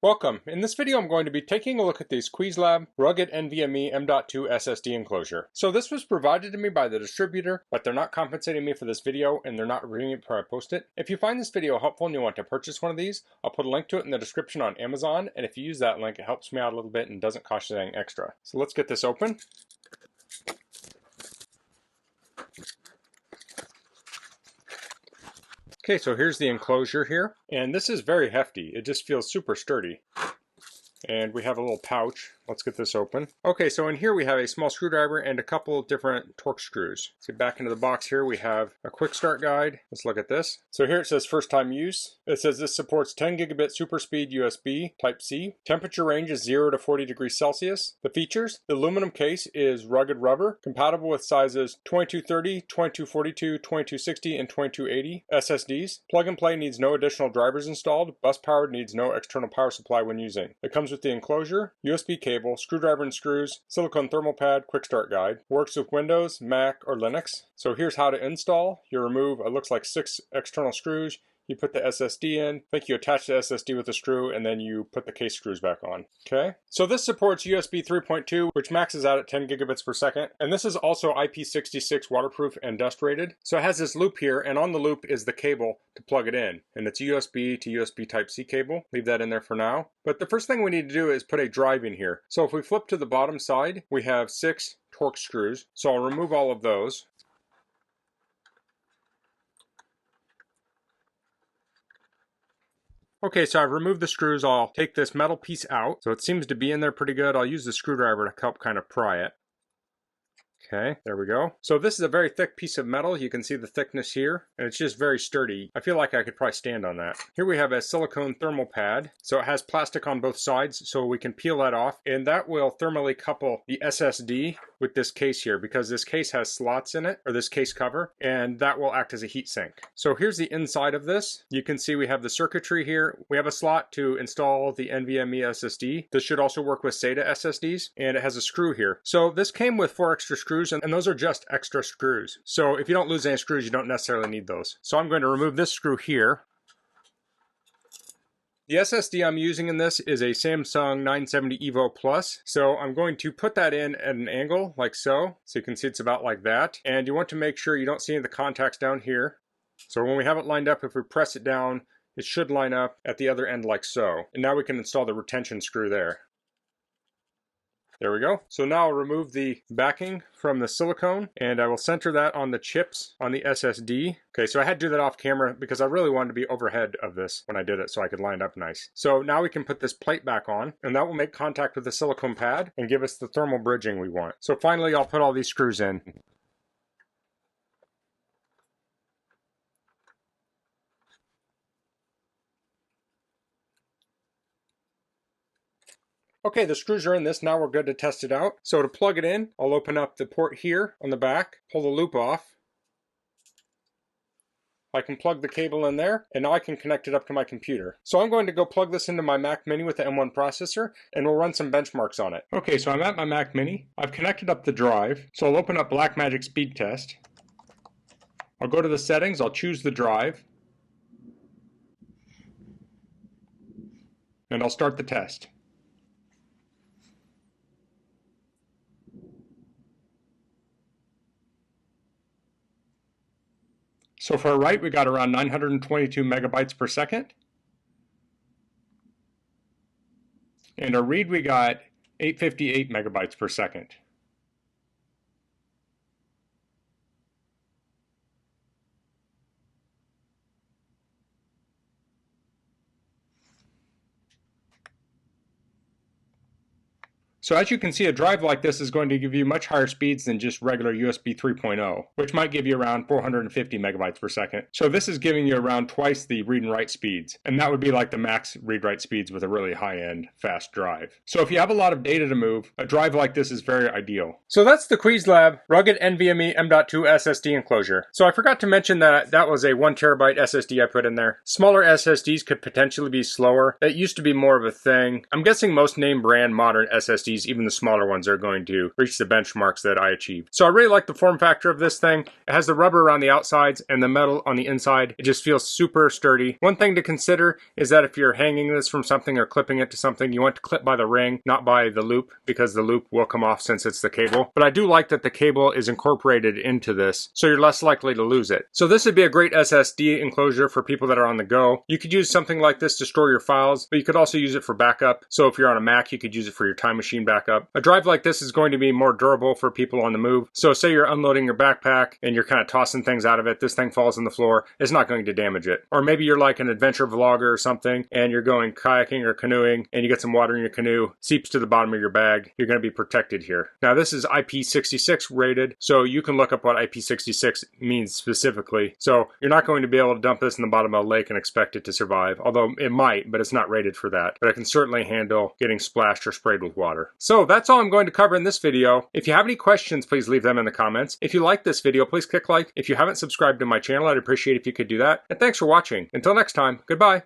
Welcome. In this video I'm going to be taking a look at this Qwiizlab rugged NVMe M.2 SSD enclosure. So this was provided to me by the distributor, but they're not compensating me for this video and they're not reviewing it before I post it. If you find this video helpful and you want to purchase one of these, I'll put a link to it in the description on Amazon, and if you use that link it helps me out a little bit and doesn't cost you anything extra. So let's get this open. Okay, so here's the enclosure here, and this is very hefty. It just feels super sturdy. And we have a little pouch. Let's get this open. Okay, so in here we have a small screwdriver and a couple different Torx screws. Let's get back into the box here. We have a quick start guide. Let's look at this. So here it says first time use. It says this supports 10 gigabit super speed USB Type-C. Temperature range is 0 to 40 degrees Celsius. The features: the aluminum case is rugged rubber, compatible with sizes 2230, 2242, 2260, and 2280 SSDs. Plug and play needs no additional drivers installed. Bus powered needs no external power supply when using. It comes with the enclosure, USB cable, screwdriver and screws, silicone thermal pad, quick start guide. Works with Windows, Mac, or Linux. So here's how to install. You remove, it looks like 6 external screws. You put the SSD in. I think you attach the SSD with a screw and then you put the case screws back on. Okay. So this supports USB 3.2, which maxes out at 10 gigabits per second. And this is also IP66 waterproof and dust rated. So it has this loop here, and on the loop is the cable to plug it in. And it's USB to USB Type-C cable. Leave that in there for now. But the first thing we need to do is put a drive in here. So if we flip to the bottom side, we have 6 Torx screws. So I'll remove all of those. Okay, so I've removed the screws. I'll take this metal piece out. So it seems to be in there pretty good. I'll use the screwdriver to help kind of pry it. Okay, there we go. So this is a very thick piece of metal. You can see the thickness here, and it's just very sturdy. I feel like I could probably stand on that. Here we have a silicone thermal pad. So it has plastic on both sides, so we can peel that off, and that will thermally couple the SSD with this case here, because this case has slots in it, or this case cover, and that will act as a heat sink. So here's the inside of this. You can see we have the circuitry here. We have a slot to install the NVMe SSD. This should also work with SATA SSDs, and it has a screw here. So this came with 4 extra screws, and those are just extra screws. So if you don't lose any screws, you don't necessarily need those. So I'm going to remove this screw here. The SSD I'm using in this is a Samsung 970 EVO Plus. So I'm going to put that in at an angle like so. So you can see it's about like that. And you want to make sure you don't see any of the contacts down here. So when we have it lined up, if we press it down, it should line up at the other end like so. And now we can install the retention screw there. There we go. So now I'll remove the backing from the silicone and I will center that on the chips on the SSD. Okay, so I had to do that off camera because I really wanted to be overhead of this when I did it so I could line it up nice. So now we can put this plate back on, and that will make contact with the silicone pad and give us the thermal bridging we want. So finally I'll put all these screws in. Okay, the screws are in this. Now we're good to test it out. So to plug it in, I'll open up the port here on the back, pull the loop off. I can plug the cable in there, and now I can connect it up to my computer. So I'm going to go plug this into my Mac Mini with the M.1 processor, and we'll run some benchmarks on it. Okay, so I'm at my Mac Mini. I've connected up the drive. So I'll open up Blackmagic Speed Test. I'll go to the settings, I'll choose the drive, and I'll start the test. So for our write, we got around 922 megabytes per second. And our read, we got 858 megabytes per second. So as you can see, a drive like this is going to give you much higher speeds than just regular USB 3.0, which might give you around 450 megabytes per second. So this is giving you around twice the read and write speeds, and that would be like the max read-write speeds with a really high-end fast drive. So if you have a lot of data to move, a drive like this is very ideal. So that's the Qwiizlab rugged NVMe M.2 SSD enclosure. So I forgot to mention that that was a 1 terabyte SSD I put in there. Smaller SSDs could potentially be slower. That used to be more of a thing. I'm guessing most name brand modern SSDs these, even the smaller ones, are going to reach the benchmarks that I achieved. So I really like the form factor of this thing. It has the rubber around the outsides and the metal on the inside. It just feels super sturdy. One thing to consider is that if you're hanging this from something or clipping it to something, you want to clip by the ring, not by the loop, because the loop will come off since it's the cable. But I do like that the cable is incorporated into this, so you're less likely to lose it. So this would be a great SSD enclosure for people that are on the go. You could use something like this to store your files, but you could also use it for backup. So if you're on a Mac, you could use it for your Time Machine backup. A drive like this is going to be more durable for people on the move. So say you're unloading your backpack and you're kind of tossing things out of it, this thing falls on the floor, it's not going to damage it. Or maybe you're like an adventure vlogger or something, and you're going kayaking or canoeing, and you get some water in your canoe, seeps to the bottom of your bag, you're going to be protected here. Now this is IP66 rated, so you can look up what IP66 means specifically. So you're not going to be able to dump this in the bottom of a lake and expect it to survive, although it might, but it's not rated for that. But it can certainly handle getting splashed or sprayed with water. So that's all I'm going to cover in this video. If you have any questions, please leave them in the comments. If you like this video, please click like. If you haven't subscribed to my channel, I'd appreciate if you could do that. And thanks for watching. Until next time, goodbye.